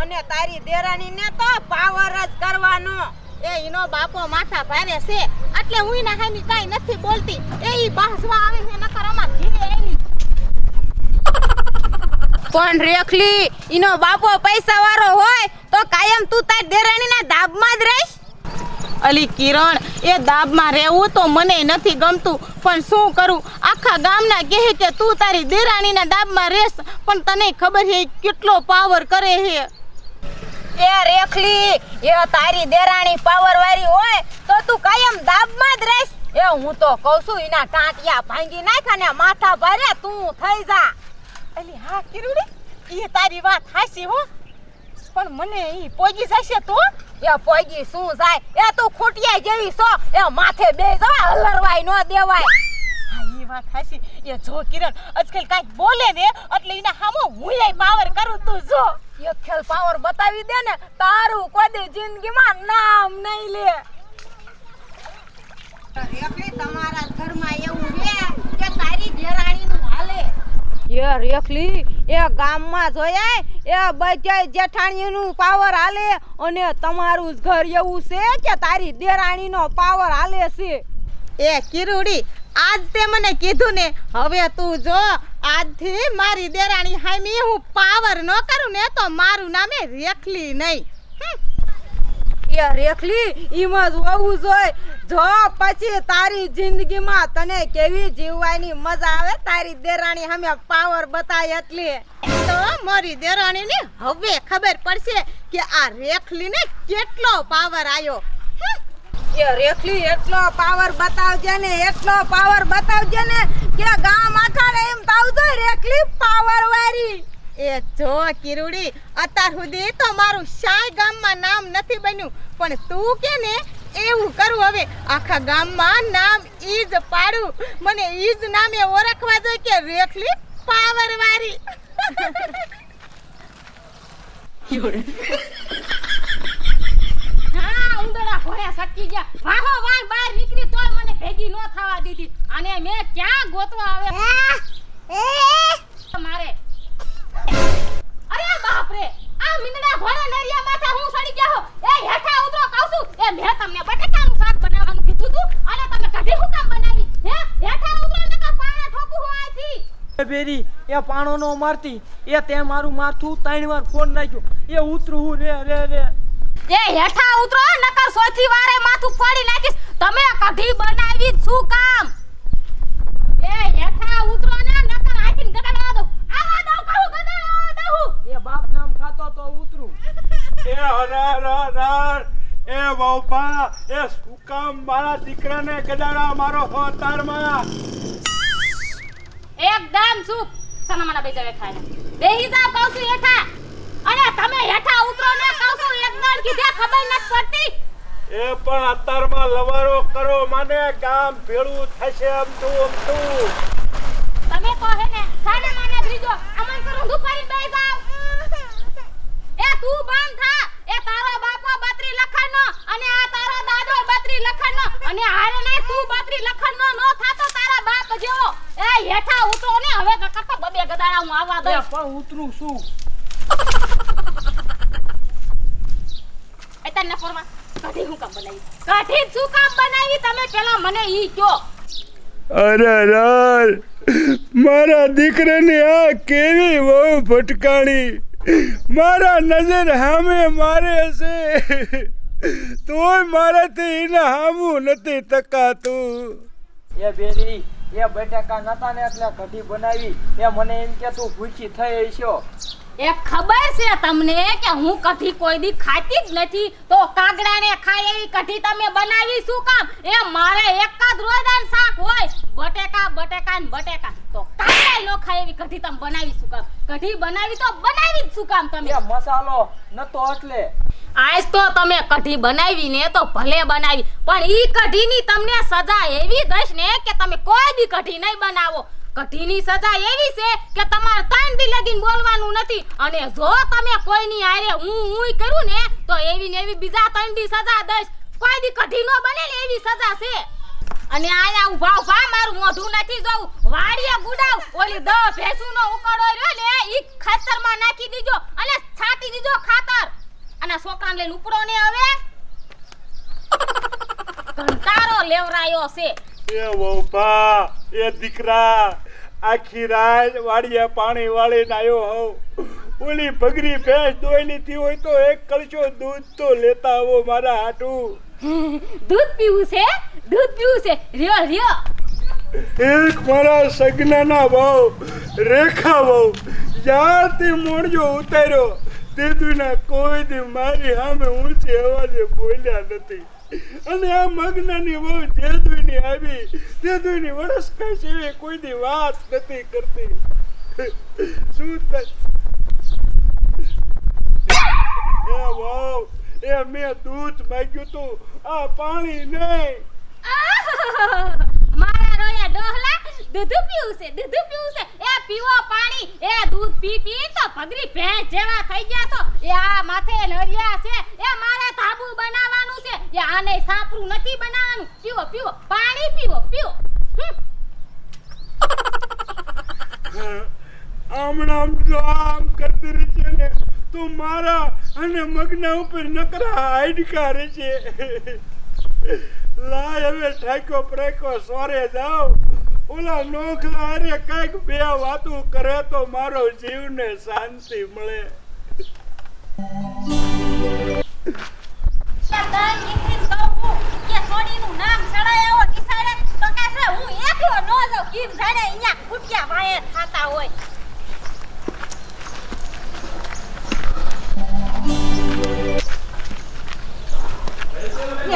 અને તારી દેરાણીને તો પાવર જ કરવાનો. એ ઈનો બાપો માથા ભારે છે એટલે હું એના હામી કાઈ નથી બોલતી. એ ઈ બાસવા આવે છે નકર આમાં ઘીરે આવી. પણ રેખલી ઈનો બાપો પૈસા વાળો હોય તો કાયમ તું તારી દેરાણીના દાબમાં જ રહીશ. અલી કિરણ, એ દાબમાં રહેવું તો મને નથી ગમતું, પણ શું કરું? આખા ગામના કહે કે તું તારી દેરાણીના દાબમાં રહેશ, પણ તને ખબર છે કેટલો પાવર કરે છે. એ રેખલી, એ તારી દેરાણી પાવર વાળી હોય તો તું કાયમ દાબમાં જ રહીશ. એ હું તો કહું છું એના ટાંટિયા ભાંગી નાખ અને માથા ભારે તું થઈ જા. અલી હા કિરુડી, એ તારી વાત હાચી હો, પણ મને ઈ પોગી જશે તો? એ પોગી શું જાય? એ તું ખૂટિયા જેવી છો, એ માથે બે જવા હલરવાય ન દેવાય. હા ઈ વાત હાચી. એ જો કિરણ આજકાલ કાંઈક બોલે ને એટલે એના સામો હુંય પાવર કરું. તું જો એક ખેલ પાવર બતાવી દે ને તારું કોઈ દી જિંદગીમાં નામ નહીં લે. રેખલી તમારા ઘરમાં એવું છે કે તારી દેરાણીનું હાલે? એ રેખલી, એ ગામમાં જોયા એ બધાય જેઠાણીનું પાવર હાલે અને તમારું જ ઘર એવું છે કે તારી દેરાણીનો પાવર હાલે છે. એ કિરુડી, આજ તે મને કીધું ને, હવે તું જો આજથી મારી દેરાણી હામી હું પાવર ન કરું ને તો મારું નામે રેખલી નહીં. એ રેખલી ઈમાં જ હોવું જોઈએ. જો પછી તારી જિંદગીમાં તને કેવી જીવવાની મજા આવે તારી દેરાણી સામે પાવર બતાય એટલે. તો મારી દેરાણીને હવે ખબર પડશે કે આ રેખલીને કેટલો પાવર આવ્યો. એ રેખલી એટલો પાવર બતાવજે ને, એટલો પાવર બતાવજે ને કે ગામ આખાને એમ તાવજો રેખલી પાવર વાળી. એ જો કિરુડી, અત્યાર સુધી તો મારું શાય ગામમાં નામ નથી બન્યું, પણ તું કે ને એવું કરું હવે આખા ગામમાં નામ ઈ જ પાડું. મને ઈ જ નામે ઓળખવા જોઈએ કે રેખલી પાવર વાળી. હા ઉંદરા ઘોડે સટકી ગયા. વાહો વાહ બહાર નીકળી તોય મને ભેગી ન થવા દીધી. અને મે ક્યાં ગોતવા આવે મારે? અરે બાપ રે, આ મીંદડા ઘોડા નરિયા માથા હું સડી ગયા હો. એ હેઠા ઉતરો કહું છું. એ મે તમને બટેકાનું શાક બનાવવાનું કીધું તું અને તમે કઢી હું કામ બનાવી? હે હેઠા ઉતરો ને કા પાણા ઠોકું હું આથી. એ બેરી, એ પાણો નો મારતી, એ તે મારું માથું 3 વાર ફોન નાખ્યો. એ ઉતરું હું રે રે રે. એ હેઠા ઉતરો નકર સોથી વારે માથું ફોડી નાખીશ. તમે કઢી બનાવી શું કામ? એ હેઠા ઉતરો ને નકર આખીન ગડાડા દો. આવા દો કહું ગડાડા દો. એ બાપ નામ ખાતો તો ઉતરું. એ હર હર એ બાપા, એ શું કામ મારા દીકરાને ગડાડા મારો હો તારમાં? એકદમ ચૂપ. સનામાના બેજા ખાય બેહી જા કહું છું હેઠા. અને તમે હેઠા ઉતરો ને કહું છું એકદમ કીધે ખબર નથી પડતી. એ પણ અત્યારમાં લવારો કરો મને ગામ ભેળું થશે આમ તું તમે કહો હે ને સનામાના ત્રીજો અમન કરું દુપારી બેહી જાવ. એ તું બંધ થા. એ તારો બાપો 32 લખણનો અને આ તારો દાદો 32 લખણનો અને હારે ને તું 32 લખણનો નો થાતો તારા બાપ જેવો. એ હેઠા ઉતરો ને હવે કકતો બબે ગદાડા હું આવવા દઉં. પણ ઉતરું શું? એ તને ફોરમા કઢી હું કામ બનાવી? કઢી શું કામ બનાવી તમે પેલા મને ઈ કયો. અરે યાર, મારા દીકરાને આ કેવી બહુ ભટકાણી. મારા નજર સામે મારે છે તોય મારાથી એના સામું નથી તકાતું. એ બેરી, એ બટેકા નતા ને એટલે કઢી બનાવી. એ મને એમ કે તું ભૂખી થઈ છો. એ ખબર છે તમને કે હું કઢી કોઈ દી ખાતી જ નથી, તો કાગડાને ખાય એવી કઢી તમે બનાવી શું કામ? એ મારે એક જ રોજનું શાક હોય બટેકા બટેકા ને બટેકા, તો કાગડા નો ખાય એવી કઢી તમે બનાવી શું કામ? કઢી બનાવી તો બનાવી જ શું કામ તમે? એ મસાલો નતો એટલે. આજ તો તમે કઢી બનાવી ને તો ભલે બનાવી, પણ ઈ કઢીની તમને સજા એવી દઈશ ને કે તમે કોઈ દી કઢી નહીં બનાવો. કઢીની સજા એવી છે કે તમારે 3 દી લગીન બોલવાનું નથી, અને જો તમે કોઈની આરે હું કરું ને તો એવી ને એવી બીજા 3 દી સજા દઈશ. કોઈ દી કઢી નો બને ને એવી સજા છે. અને આયા ઊભા ઊભા મારું મોઢું નથી જોવું. વાડીએ ગુડાવ ઓલી 10 ભેંસુનો ઉકળો રહ્યો ને ઈ ખાતરમાં નાખી દીજો અને છાંટી દીજો ખાતર. અને છોકરાને લઈને ઉપડો ને હવે ઘંટારો લેવરાયો છે. એ વહુભા એ દીકરા આખી રાત વાડીએ પાણી વાળીને આવ્યો હોઉં. ઓલી ભગરી ભેંસ દોયલી થી હોય તો એક કળશો દૂધ તો લેતા આવો મારા હાટું. દૂધ પીવું છે, દૂધ પીવું છે. રહ્યો રહ્યો. એક મારા સગનાના બહુ રેખા બહુ જ્યારથી મોણજો ઉતાર્યો તે દુના કોઈ દી મારી સામે ઊંચી અવાજે બોલ્યા નથી. અને આ મગનાની બહુ જે દુની આવી તે દુની વરસકા સિવાય કોઈ દી વાત નથી કરતી. શું એ વાવ એ મેં દૂધ માંગ્યું તું આ પાણી નહીં. મારા રોયા ડોહલા દૂધ પીવું છે, દૂધ પીવું છે. એ પીવો પાણી. એ દૂધ પી પી તો ભગરી ભેંસ જેવા થઈ ગયા છો. એ આ માથે નરિયા છે. એ મારે ધાબુ બનાવવાનું છે. એ આને સાપરું નથી બનાવવાનું. પીવો પીવો પાણી પીવો પીવો. હમણાં જો આમ કરતી રહી છે ને તો મારા અને મગના ઉપર નકરા હાડકા રહેશે. લાય હવે ઠાક્યો પ્રેકો સોરે જાવ. ઓલા નોખલા અરે કઈક બે વાતું કરે તો મારો જીવને શાંતિ મળે.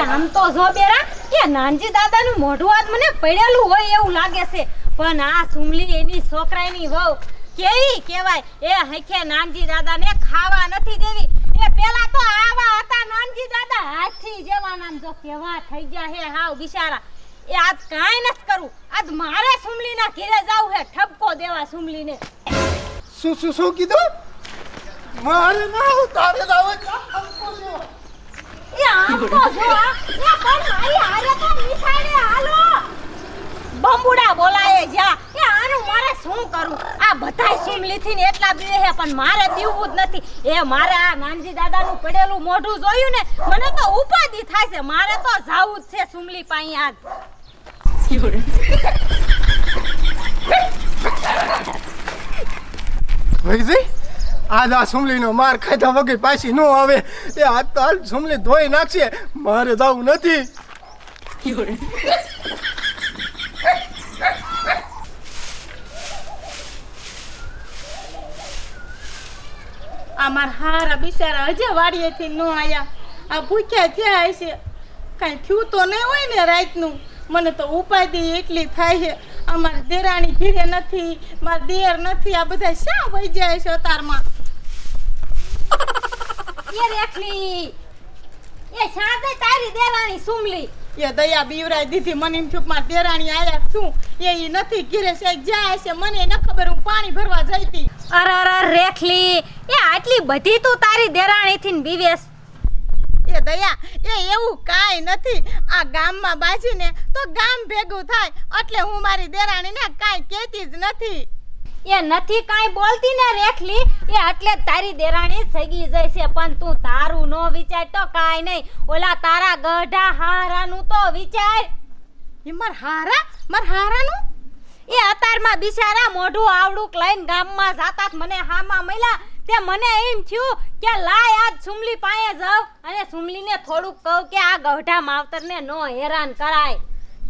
આમ તો જો બેરા કે નાનજી દાદાનું મોઢું આજ મને પડેલું હોય એવું લાગે છે. પણ આ સુમલી એની છોકરાની વહુ કેવી કહેવાય. એ હખે નાનજી દાદાને ખાવા નથી દેવી. એ પેલા તો આવા હતા નાનજી દાદા હાથી જેવા. નામ જો કેવા થઈ ગયા હે હાવ બિચારા. એ આજ કાંઈ નથી કરું. આજ મારે સુમલીના ઘરે જાવું હે ઠપકો દેવા સુમલીને. શું કીધું? મારે ના તારે દાવે એ આમ તો જો એ પણ મારી હારે તો નિશાળે હાલો. બંબુડા બોલાય જા. એ આનું મારે શું કરું? આ બધાય સુમલીથી ને એટલા બીવે હે પણ મારે બીવવું જ નથી. એ મારે આ નાનજી દાદાનું પડેલું મોઢું જોયું ને મને તો ઉપાધી થાય છે. મારે તો જાવું જ છે સુમલી પાસે આજ. ભાઈ આજ આ સુમલીનો માર ખાધા વગર પાછી ન આવે. એ આજ તો હાલ સુમલી ધોઈ નાખશે. મારે જવું નથી. આ મારા હારા બિચારા હજે વાડીએથી ન આયા. આ ભૂખ્યા થયા હશે. કાંઈ થયું તો નહીં હોય ને રાતનું. મને તો ઉપાધિ એટલી થાય છે. અમારી દેરાણી ઘીરે નથી, મારા દેર નથી. આ બધા શા વહી જાય છે અતારમાં. એ રેખલી એ શાંતે તારી દેરાણી સુમલી. એ દયા બીવરાઈ દીધી. મને એમ થયું મારા દેરાણી આયા શું. એ નથી ઘીરે છે જાય છે. મને ન ખબર. હું પાણી ભરવા જઈ હતી. અરે રેખલી એ આટલી બધી તું તારી દેરાણીથી ને બીવેશ. એ દયા એ એવું કાંઈ નથી. આ ગામમાં બાજીને તો ગામ ભેગું થાય એટલે હું મારી દેરાણીને કાંઈ કહેતી જ નથી. એ નથી કાંઈ બોલતી ને રેખલી. એ એટલે તારી દેરાણી સગી જાય છે. પણ તું તારું નો વિચાર તો કાંઈ નહીં. ઓલા તારા ગઢા હારાનું તો વિચાર. એ મારા હારાનું એ અતારમાં બિચારા મોઢું આવડું લઈને ગામમાં જાતા મને હામાં મળ્યા. તે મને એમ થયું કે લાય આજ સુમલી પાસે જાવ અને સુમલીને થોડુંક કહું કે આ ગઢા માવતરને નો હેરાન કરાય.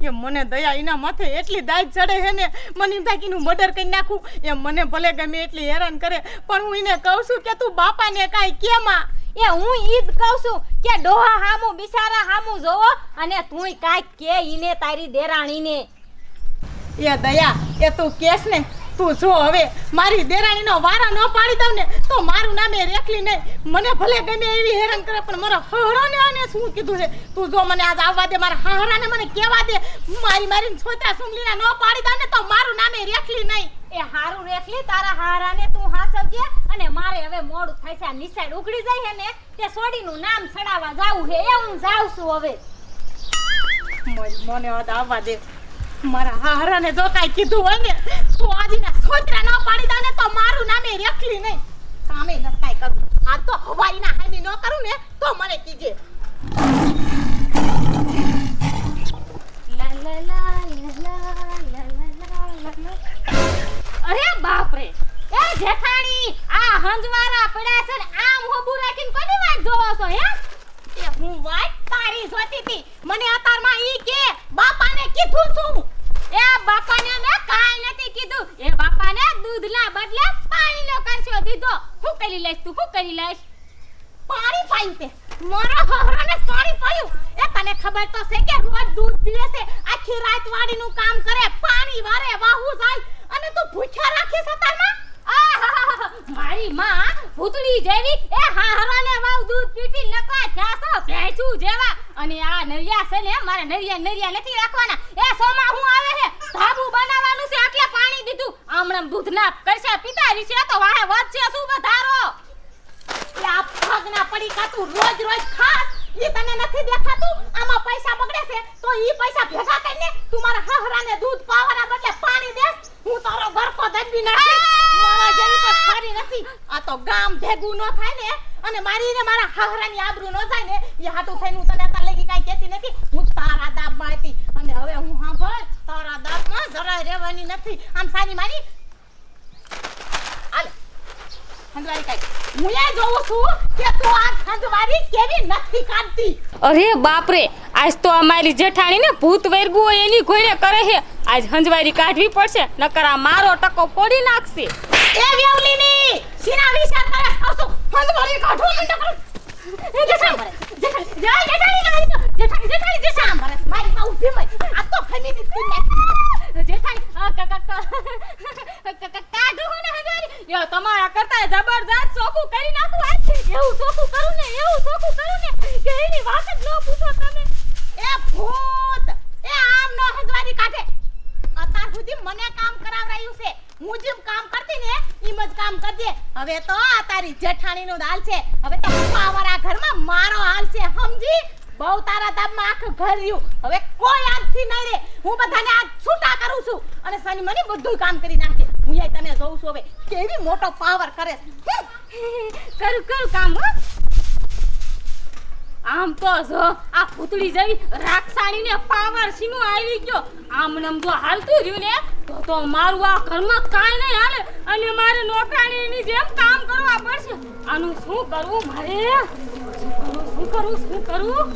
એ મને દયા એના માથે એટલી દાજ ચડે છે ને મને એમ થાય કે એનું મર્ડર કરી નાખું. એ મને ભલે ગમે એટલી હેરાન કરે પણ હું એને કહું છું કે તું બાપાને કાંઈ કેમાં. એ હું ઈ જ કહું છું કે ડોહા હામું બિચારા હામું જોવો અને તુંય કાંઈક કે ઈને તારી દેરાણીને. એ દયા એ તું કેસ ને તું જો હવે મારી દેરાણીનો વારા ન પાડી દઉં ને તો મારું નામે રેખલી નહીં. મને ભલે ગમે એવી હેરાન કરે પણ મારા હારાને આને શું કીધું છે. તું જો મને આજ આવવા દે. મારા હારાને મને કહેવા દે. મારી છોટા સુમલીને ન પાડી દઉં ને તો મારું નામે રેખલી નહીં. એ હારું રેખલી તારા હારાને તું હાસવજે અને મારે હવે મોડું થાય છે. આ નિશાળ ઉઘડી જાય છે ને તે સોડીનું નામ ચડાવવા જાવું છે. એ હું જાઉં છું હવે. મને અદ આવવા દે. મારા હારાને જો કાંઈ કીધું હોય ને તો આજીના છોતરા ન પાડી દે ને તો મારું નામે રેખલી નહીં. સામે ન કાંઈ કરું. આ તો હવાઈના હામી ન કરું ને તો મને કીજે. અરે બાપ રે, એ જેઠાણી, આ હંજવારા પડ્યા છે ને આમ હોબુ રાખીને કોની વાત જોવો છો હે? એ હું વાત તારી જોતી હતી. મને અતારમાં ઈ કે બાપાને કીધું છું. એ બાપાને મેં કાંઈ નથી કીધું. એ બાપાને દૂધના બદલે પાણીનો કરશો દીધો. હું કરી લઈશ તું, હું કરી લઈશ? પાણી પાયું તે મારા હહરાને પાણી પાયું. એ તને ખબર તો છે કે રોજ દૂધ પીવે છે, આખી રાત વાડીનું કામ કરે, પાણી વારે, વાહુ જાય અને તું ભૂખ્યા રાખી છે તારમાં? મારી માં ભૂતળી જેવી એ હાહરાને વાવ દૂધ પીટી નકવા જાસો ભેંસું જેવા. અને આ નરિયા છે ને મારે નરિયા નથી રાખવાના. એ સોમાં હું આવે છે ધાબુ બનાવવાનું છે એટલે પાણી દીધું. આમણમ દૂધના કરશે પિતારી છે તો વાહે વધશે શું વધારો? એ આ ભાગના પડીકા તું રોજ રોજ ખાસ ઈ તને નથી દેખાતું? આમાં પૈસા બગડે છે તો ઈ પૈસા ભેગા કરીને તું મારા હહરાને દૂધ પાવાના બદલે પાણી દેસ. હું તારો ગરકો દબી નાખીશ. મારા જેવી તો સારી નથી. આ તો ગામ ભેગું ન થાય ને અને મારી ને મારા હહરાની આબરૂ ન જાય ને એ હાટું થઈને હું તને તાર લગી કાંઈ કહેતી નથી. હું તારા દાબમાં હતી અને હવે હું સાંભળ, તારા દાબમાં જરાય રહેવાની નથી. આમ સાની મારી આલે હંજવારી કાંઈ હું એ જોઉં છું કે તું આ હંજવારી કેવી નથી કાઢતી. અરે બાપ રે, આજ તો અમારી જેઠાણી ને ભૂત વેરગું હોય એની ઘોડે કરે છે. આજ હંજવારી કાઢવી પડશે નકર આ મારો ટકો ફોડી નાખશે. એ વેવલીની સીના વિચાર કરે આવસો હંજવારી કાઢો મંડ કર. એ જેઠાણી મારી માં ઉભી મત. આ તો ખમી દીધી ને જેઠાણી કાઢું ને હંજવારી. યો તમારા કરતા જબરદસ્ત ચોખ્ખું કરી નાખું. આજ એવું ચોખ્ખું કરું ને કે એની વાત જ ન પૂછો તમે. એ ભૂત એ આમ નો હંજવારી કાઢે. અત્યાર સુધી મને કામ કરાવરાયું છે. હું જેમ કામ કરતી ને એમ જ કામ કરજે. હવે તો આ તારી જેઠાણીનો દાલ છે. હવે તો પાવરા ઘરમાં મારો હાલ છે સમજી? બહુ તારા દાબમાં આખું ઘર રહ્યું. હવે કોઈ આજથી નહીં રે. હું બધાને આજ છૂટા કરું છું અને સની મને બધું કામ કરી નાખે. હું એ તને જોઉં છું હવે કેવી મોટો પાવર કરે. કરું કામ હો. આમ તો જો આ ભૂતળી જેવી રાક્ષાણીને પાવર સીનું આવી ગયો. આમ નમ જો હાલતું રહ્યું ને તો મારું આ ઘરમાં કાંઈ નહીં હાલે અને મારે નોકરાણીની જેમ કામ કરવા પડશે. આનું શું કરવું મારે? શું કરું?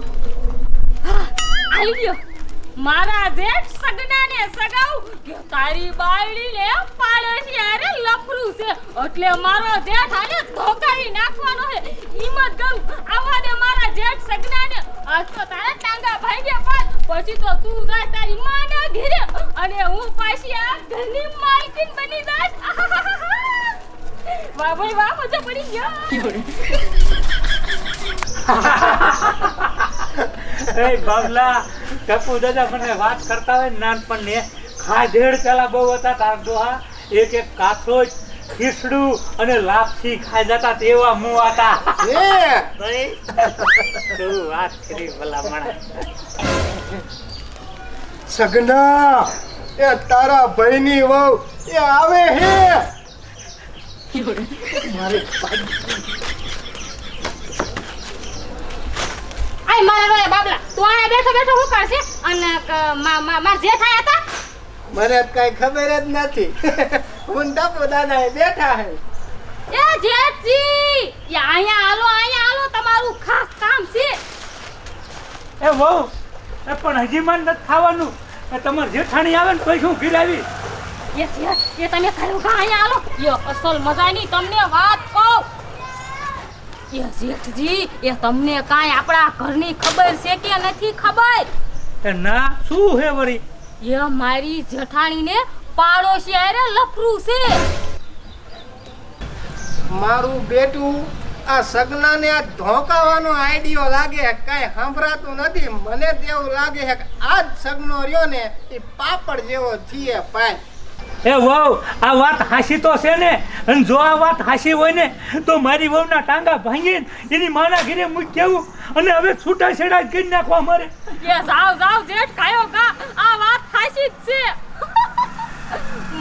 આવી ગયો મારા જેઠ સગનાને સગાઉ કે તારી બાયડીને પાડોશી હારે લફરું છે એટલે મારો જેઠ આને ધોકાવી નાખવાનો છે. હિંમત કરું આવા દે મારા જેઠ સગનાને. આજ તો તારા ટાંગા ભાગ્યા પાડ પછી તો તું જાય તારી માના ઘરે અને હું પાછી આ ઘરની માલકીન બની જઈશ. વાહ ભાઈ વાહ, મજા પડી ગયો. એ બાબલા ટપુ દાદા મને વાત કરતા હોય નાનપણને ખાધેડ પેલા બહુ હતા તાર ડોહા. એક કાથો ખીસડું અને લાપસી ખાઈ જતા તેવા મું હતા. તું વાત કરી ભલા માણા. સગના એ તારા ભાઈની વહુ એ આવે હે. આય મારા બાબલા તું આયા બેઠો હું કરશે અને માર જે થાય હતા મને કઈ ખબર જ નથી. હું ટપુ દાદા બેઠા હે. એ જેઠજી એ અહીંયા હાલો તમારું ખાસ કામ છે. એ વહુ એ પણ હજી મન નથી ખાવાનું. તમારે જેઠાણી આવે ને પછી શું ખીલાવી? એ તમે ખરું કા અહીંયા હાલો. યો અસલ મજાની તમને વાત કહું. એ જેઠજી એ તમને કાંઈ આપણા ઘરની ખબર છે કે નથી ખબર? એ ના શું હે વળી? એ મારી જેઠાણીને પાડોશી હારે લફરું છે. મારું બેટું આ સગનાને આ ધોકાવાનો આઈડિયો લાગે કાંઈ સંભળાતું નથી. મને તેવું લાગે છે કે આ જ સગનો રહ્યો ને એ પાપડ જેવો થઈએ પાય. એ વહુ આ વાત હાસી તો છે ને, અને જો આ વાત હાસી હોય ને તો મારી વહુના ટાંગા ભાંગીને એની માના ઘરે મૂકી કેવું, અને હવે છૂટા છેડા જ કરી નાખવા મારે. એ જાવ જેઠ કાયો કા, આ વાત હાચી જ છે.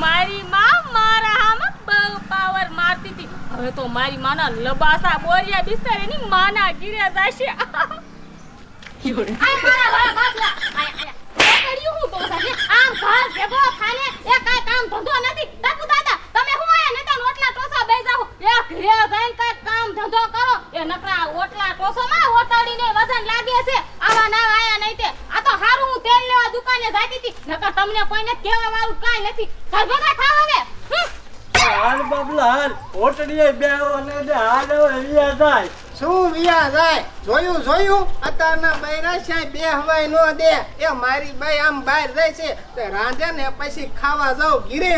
મારી માં મારા આમાં બહુ પાવર મારતી હતી. હવે તો મારી માના લબાસા બોરિયા બિસ્તર એની માના ગીરે જાશે. આય મારા વાળા બાપલા, આય કર્યું હું તો સાજે આમ ઘર ભેગો થાને એ કાઈ કામ ધંધો નથી. બાપુ દાદા તમે હું આયા નતા ઓટલા ટોસા બેઈ જાવ, એ ઘરે જઈને કાઈ કામ ધંધો કરો. એ નકરા ઓટલા ટોસોમાં ઓટાડીને વજન લાગે છે. આવા ના આયા નહીં તે. આ તો હારું હું તેલ લેવા દુકાને જાતી હતી, નકર તમને કોઈને કહેવા વાળું કાઈ નથી. ઘર ભેગા થાવ હવે. હાલ બાબલા હાલ, ઓટડીએ બેહો ને હાલ હવે જાય. શું વિયા જાય? જોયું અત્યારના બૈરા છે બે હવાય નો દે. એ મારી બાઈ આમ બહાર જાય છે તે રાંધે ને પછી ખાવા જાવ ઘીરે.